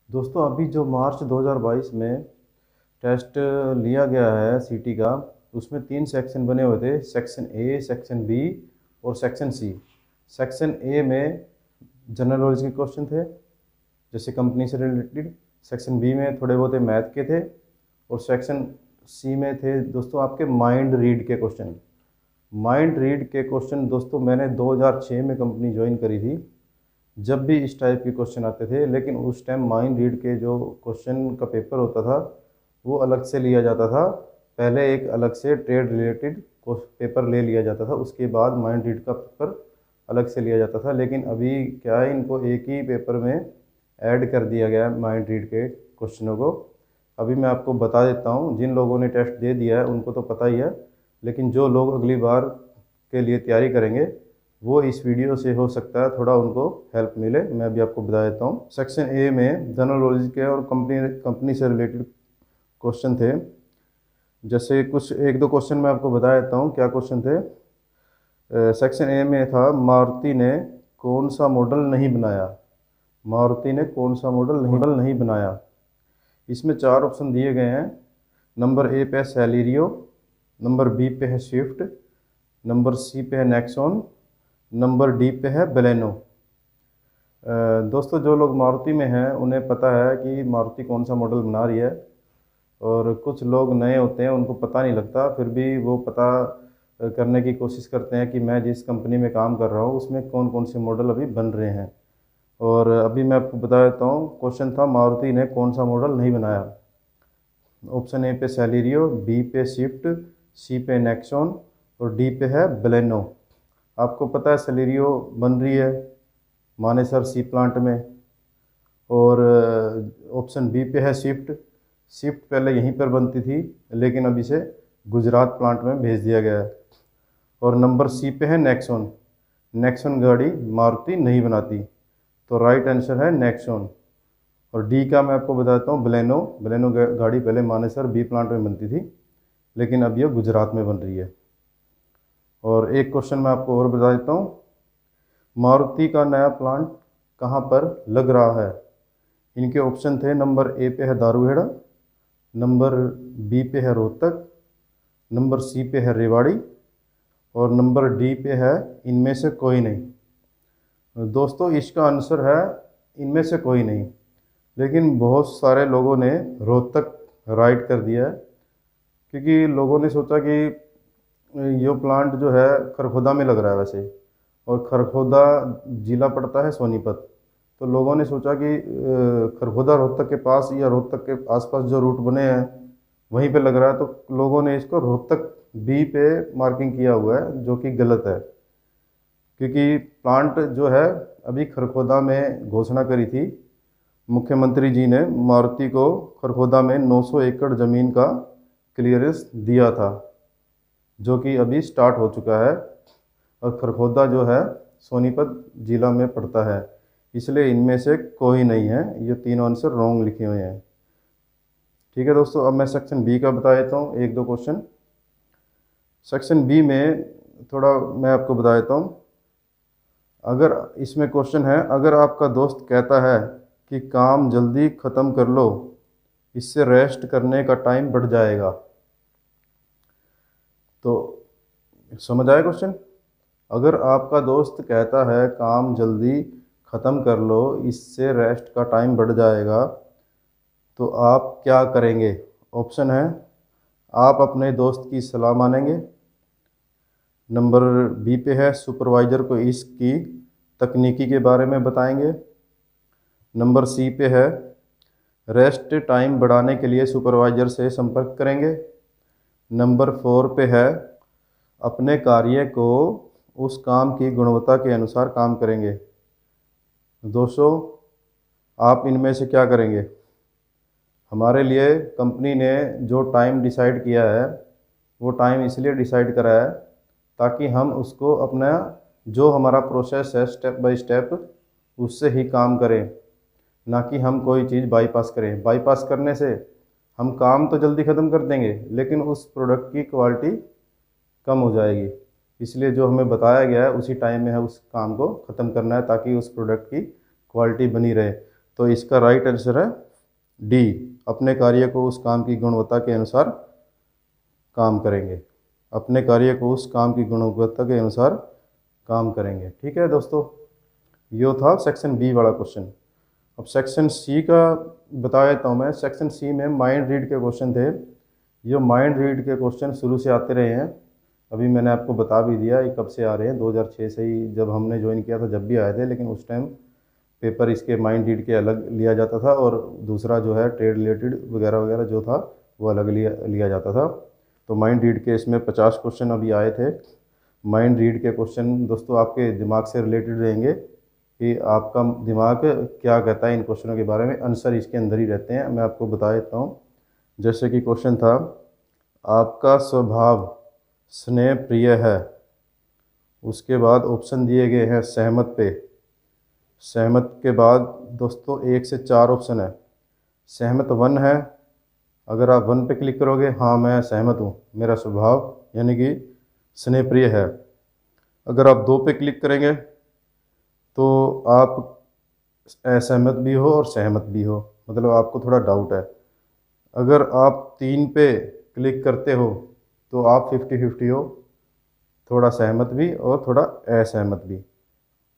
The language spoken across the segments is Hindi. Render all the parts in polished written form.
दोस्तों अभी जो मार्च 2022 में टेस्ट लिया गया है सीटी का, उसमें 3 सेक्शन बने हुए थे। सेक्शन ए, सेक्शन बी और सेक्शन सी। सेक्शन ए में जनरल नॉलेज के क्वेश्चन थे, जैसे कंपनी से रिलेटेड। सेक्शन बी में थोड़े बहुत मैथ के थे और सेक्शन सी में थे दोस्तों आपके माइंड रीड के क्वेश्चन। माइंड रीड के क्वेश्चन दोस्तों मैंने 2006 में कंपनी ज्वाइन करी थी, जब भी इस टाइप के क्वेश्चन आते थे। लेकिन उस टाइम माइंड रीड के जो क्वेश्चन का पेपर होता था वो अलग से लिया जाता था। पहले एक अलग से ट्रेड रिलेटेड पेपर ले लिया जाता था, उसके बाद माइंड रीड का पेपर अलग से लिया जाता था। लेकिन अभी क्या है, इनको एक ही पेपर में ऐड कर दिया गया है माइंड रीड के क्वेश्चनों को। अभी मैं आपको बता देता हूँ, जिन लोगों ने टेस्ट दे दिया है उनको तो पता ही है, लेकिन जो लोग अगली बार के लिए तैयारी करेंगे वो इस वीडियो से हो सकता है थोड़ा उनको हेल्प मिले। मैं अभी आपको बता देता हूँ। सेक्शन ए में जनरल नॉलेज के और कंपनी से रिलेटेड क्वेश्चन थे। जैसे कुछ एक दो क्वेश्चन मैं आपको बता देता हूँ क्या क्वेश्चन थे। सेक्शन ए में था, मारुति ने कौन सा मॉडल नहीं बनाया। मारुति ने कौन सा मॉडल नहीं बनाया। इसमें 4 ऑप्शन दिए गए हैं। नंबर ए पे है सेलेरियो, नंबर बी पे है स्विफ्ट, नंबर सी पे है नेक्सॉन, नंबर डी पे है बेलेनो। दोस्तों जो लोग मारुति में हैं उन्हें पता है कि मारुति कौन सा मॉडल बना रही है, और कुछ लोग नए होते हैं उनको पता नहीं लगता, फिर भी वो पता करने की कोशिश करते हैं कि मैं जिस कंपनी में काम कर रहा हूँ उसमें कौन कौन से मॉडल अभी बन रहे हैं। और अभी मैं आपको बता देता हूँ, क्वेश्चन था मारुति ने कौन सा मॉडल नहीं बनाया। ऑप्शन ए पे सेलेरियो, बी पे स्विफ्ट, सी पे नेक्सॉन और डी पे है बेलेनो। आपको पता है सेलेरियो बन रही है मानेसर सी प्लांट में, और ऑप्शन बी पे है स्विफ्ट। स्विफ्ट पहले यहीं पर बनती थी लेकिन अब इसे गुजरात प्लांट में भेज दिया गया है। और नंबर सी पे है नेक्सॉन। नेक्सॉन गाड़ी मारुति नहीं बनाती, तो राइट आंसर है नेक्सॉन। और डी का मैं आपको बताता हूँ, बेलेनो। बेलेनो गाड़ी पहले मानेसर बी प्लांट में बनती थी लेकिन अब यह गुजरात में बन रही है। और एक क्वेश्चन मैं आपको और बता देता हूँ, मारुति का नया प्लांट कहाँ पर लग रहा है। इनके ऑप्शन थे, नंबर ए पे है दारूहेड़ा, नंबर बी पे है रोहतक, नंबर सी पे है रेवाड़ी और नंबर डी पे है इनमें से कोई नहीं। दोस्तों इसका आंसर है इनमें से कोई नहीं, लेकिन बहुत सारे लोगों ने रोहतक राइट कर दिया है, क्योंकि लोगों ने सोचा कि ये प्लांट जो है खरखोदा में लग रहा है वैसे, और खरखोदा जिला पड़ता है सोनीपत। तो लोगों ने सोचा कि खरखोदा रोहतक के पास या रोहतक के आसपास जो रूट बने हैं वहीं पे लग रहा है, तो लोगों ने इसको रोहतक बी पे मार्किंग किया हुआ है, जो कि गलत है। क्योंकि प्लांट जो है अभी खरखोदा में घोषणा करी थी मुख्यमंत्री जी ने, मारुति को खरखोदा में 900 एकड़ ज़मीन का क्लियरेंस दिया था, जो कि अभी स्टार्ट हो चुका है। और खरखोदा जो है सोनीपत जिला में पड़ता है, इसलिए इनमें से कोई नहीं है। ये तीनों आंसर रॉन्ग लिखे हुए हैं। ठीक है दोस्तों, अब मैं सेक्शन बी का बता देता हूँ एक दो क्वेश्चन। सेक्शन बी में थोड़ा मैं आपको बता देता हूँ। अगर इसमें क्वेश्चन है, अगर आपका दोस्त कहता है कि काम जल्दी ख़त्म कर लो, इससे रेस्ट करने का टाइम बढ़ जाएगा, तो समझ आया क्वेश्चन। अगर आपका दोस्त कहता है काम जल्दी ख़त्म कर लो, इससे रेस्ट का टाइम बढ़ जाएगा, तो आप क्या करेंगे। ऑप्शन है, आप अपने दोस्त की सलाह मानेंगे, नंबर बी पे है सुपरवाइज़र को इसकी तकनीकी के बारे में बताएंगे, नंबर सी पे है रेस्ट टाइम बढ़ाने के लिए सुपरवाइज़र से संपर्क करेंगे, नंबर 4 पे है अपने कार्य को उस काम की गुणवत्ता के अनुसार काम करेंगे। दोस्तों आप इनमें से क्या करेंगे। हमारे लिए कंपनी ने जो टाइम डिसाइड किया है वो टाइम इसलिए डिसाइड करा है ताकि हम उसको अपना जो हमारा प्रोसेस है स्टेप बाय स्टेप उससे ही काम करें, ना कि हम कोई चीज़ बाईपास करें। बाईपास करने से हम काम तो जल्दी ख़त्म कर देंगे लेकिन उस प्रोडक्ट की क्वालिटी कम हो जाएगी। इसलिए जो हमें बताया गया है उसी टाइम में है उस काम को ख़त्म करना है ताकि उस प्रोडक्ट की क्वालिटी बनी रहे। तो इसका राइट आंसर है डी, अपने कार्य को उस काम की गुणवत्ता के अनुसार काम करेंगे। अपने कार्य को उस काम की गुणवत्ता के अनुसार काम करेंगे। ठीक है दोस्तों, ये था सेक्शन बी वाला क्वेश्चन। अब सेक्शन सी का बता देता हूँ मैं। सेक्शन सी में माइंड रीड के क्वेश्चन थे। ये माइंड रीड के क्वेश्चन शुरू से आते रहे हैं, अभी मैंने आपको बता भी दिया ये कब से आ रहे हैं। 2006 से ही जब हमने ज्वाइन किया था जब भी आए थे, लेकिन उस टाइम पेपर इसके माइंड रीड के अलग लिया जाता था और दूसरा जो है ट्रेड रिलेटेड वगैरह वगैरह जो था वो अलग लिया जाता था। तो माइंड रीड के इसमें 50 क्वेश्चन अभी आए थे। माइंड रीड के क्वेश्चन दोस्तों आपके दिमाग से रिलेटेड रहेंगे कि आपका दिमाग क्या कहता है इन क्वेश्चनों के बारे में, आंसर इसके अंदर ही रहते हैं। मैं आपको बता देता हूँ। जैसे कि क्वेश्चन था, आपका स्वभाव स्नेह प्रिय है। उसके बाद ऑप्शन दिए गए हैं सहमत पे। सहमत के बाद दोस्तों 1 से 4 ऑप्शन है। सहमत 1 है, अगर आप 1 पे क्लिक करोगे, हाँ मैं सहमत हूँ, मेरा स्वभाव यानी कि स्नेह प्रिय है। अगर आप 2 पे क्लिक करेंगे तो आप असहमत भी हो और सहमत भी हो, मतलब आपको थोड़ा डाउट है। अगर आप 3 पे क्लिक करते हो तो आप 50-50 हो, थोड़ा सहमत भी और थोड़ा असहमत भी।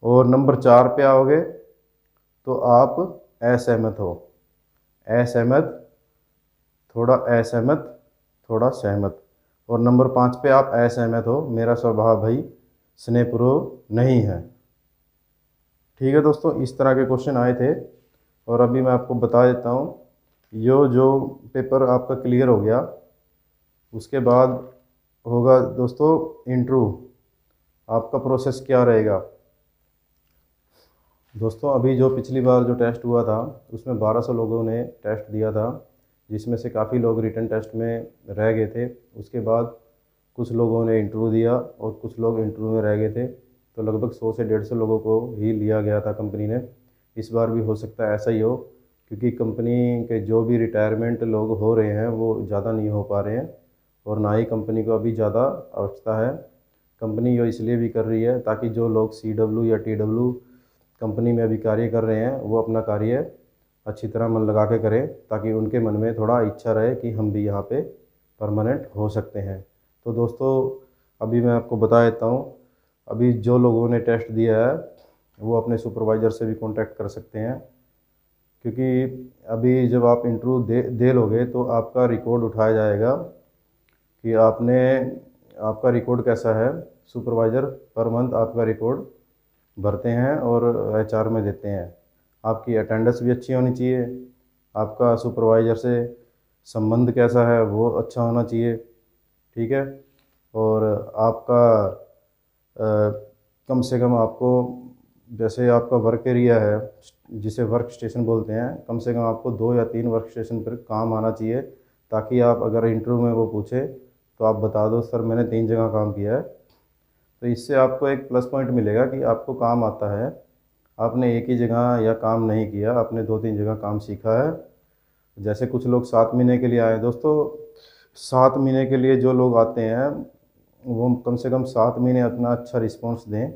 और नंबर 4 पे आओगे तो आप असहमत हो, असहमत, थोड़ा असहमत, थोड़ा सहमत। और नंबर 5 पे आप असहमत हो, मेरा स्वभाव भाई स्नेहपूर्वक नहीं है। ठीक है दोस्तों, इस तरह के क्वेश्चन आए थे। और अभी मैं आपको बता देता हूँ, जो पेपर आपका क्लियर हो गया उसके बाद होगा दोस्तों इंटरव्यू। आपका प्रोसेस क्या रहेगा दोस्तों? अभी जो पिछली बार जो टेस्ट हुआ था उसमें 1200 लोगों ने टेस्ट दिया था, जिसमें से काफ़ी लोग रिटन टेस्ट में रह गए थे। उसके बाद कुछ लोगों ने इंटरव्यू दिया और कुछ लोग इंटरव्यू में रह गए थे। तो लगभग 100 से 150 लोगों को ही लिया गया था कंपनी ने। इस बार भी हो सकता है ऐसा ही हो, क्योंकि कंपनी के जो भी रिटायरमेंट लोग हो रहे हैं वो ज़्यादा नहीं हो पा रहे हैं और ना ही कंपनी को अभी ज़्यादा आवश्यकता है। कंपनी ये इसलिए भी कर रही है ताकि जो लोग CW या TW कंपनी में अभी कार्य कर रहे हैं वो अपना कार्य अच्छी तरह मन लगा के करें, ताकि उनके मन में थोड़ा इच्छा रहे कि हम भी यहाँ पे परमानेंट हो सकते हैं। तो दोस्तों अभी मैं आपको बता देता हूँ, अभी जो लोगों ने टेस्ट दिया है वो अपने सुपरवाइज़र से भी कांटेक्ट कर सकते हैं, क्योंकि अभी जब आप इंटरव्यू दे लोगे तो आपका रिकॉर्ड उठाया जाएगा कि आपका रिकॉर्ड कैसा है। सुपरवाइज़र पर मंथ आपका रिकॉर्ड भरते हैं और HR में देते हैं। आपकी अटेंडेंस भी अच्छी होनी चाहिए, आपका सुपरवाइज़र से संबंध कैसा है वो अच्छा होना चाहिए। ठीक है, और आपका कम से कम आपको, जैसे आपका वर्क एरिया है जिसे वर्क स्टेशन बोलते हैं, कम से कम आपको 2 या 3 वर्क स्टेशन पर काम आना चाहिए, ताकि आप अगर इंटरव्यू में वो पूछे तो आप बता दो सर मैंने 3 जगह काम किया है। तो इससे आपको एक प्लस पॉइंट मिलेगा कि आपको काम आता है, आपने एक ही जगह या काम नहीं किया, आपने 2-3 जगह काम सीखा है। जैसे कुछ लोग 7 महीने के लिए आए दोस्तों, 7 महीने के लिए जो लोग आते हैं वो कम से कम 7 महीने अपना अच्छा रिस्पॉन्स दें,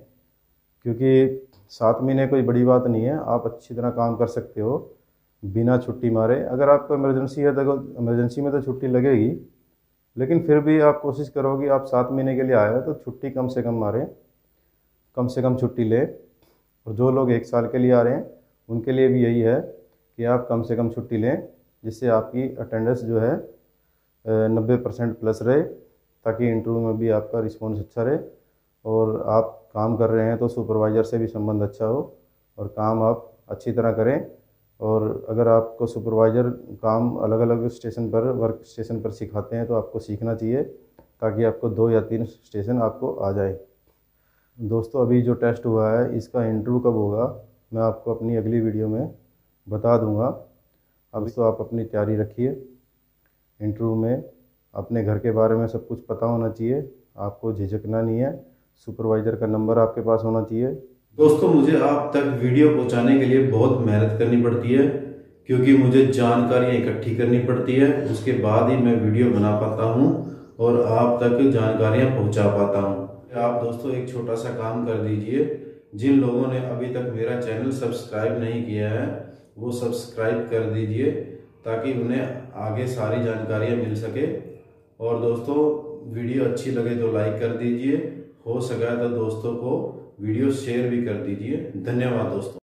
क्योंकि 7 महीने कोई बड़ी बात नहीं है, आप अच्छी तरह काम कर सकते हो बिना छुट्टी मारे। अगर आपको इमरजेंसी है तो इमरजेंसी में तो छुट्टी लगेगी, लेकिन फिर भी आप कोशिश करो कि आप 7 महीने के लिए आए हो तो छुट्टी कम से कम मारें, कम से कम छुट्टी लें। और जो लोग 1 साल के लिए आ रहे हैं उनके लिए भी यही है कि आप कम से कम छुट्टी लें, जिससे आपकी अटेंडेंस जो है 90% प्लस रहे, ताकि इंटरव्यू में भी आपका रिस्पॉन्स अच्छा रहे और आप काम कर रहे हैं तो सुपरवाइज़र से भी संबंध अच्छा हो और काम आप अच्छी तरह करें। और अगर आपको सुपरवाइज़र काम अलग अलग स्टेशन पर, वर्क स्टेशन पर सिखाते हैं तो आपको सीखना चाहिए, ताकि आपको 2 या 3 स्टेशन आपको आ जाए। दोस्तों अभी जो टेस्ट हुआ है इसका इंटरव्यू कब होगा मैं आपको अपनी अगली वीडियो में बता दूंगा। अभी तो आप अपनी तैयारी रखिए। इंटरव्यू में अपने घर के बारे में सब कुछ पता होना चाहिए, आपको झिझकना नहीं है, सुपरवाइज़र का नंबर आपके पास होना चाहिए। दोस्तों मुझे आप तक वीडियो पहुंचाने के लिए बहुत मेहनत करनी पड़ती है, क्योंकि मुझे जानकारियां इकट्ठी करनी पड़ती है, उसके बाद ही मैं वीडियो बना पाता हूं और आप तक जानकारियां पहुंचा पाता हूं। आप दोस्तों एक छोटा सा काम कर दीजिए, जिन लोगों ने अभी तक मेरा चैनल सब्सक्राइब नहीं किया है वो सब्सक्राइब कर दीजिए ताकि उन्हें आगे सारी जानकारियाँ मिल सके। और दोस्तों वीडियो अच्छी लगे तो लाइक कर दीजिए, हो सका तो दोस्तों को वीडियो शेयर भी कर दीजिए। धन्यवाद दोस्तों।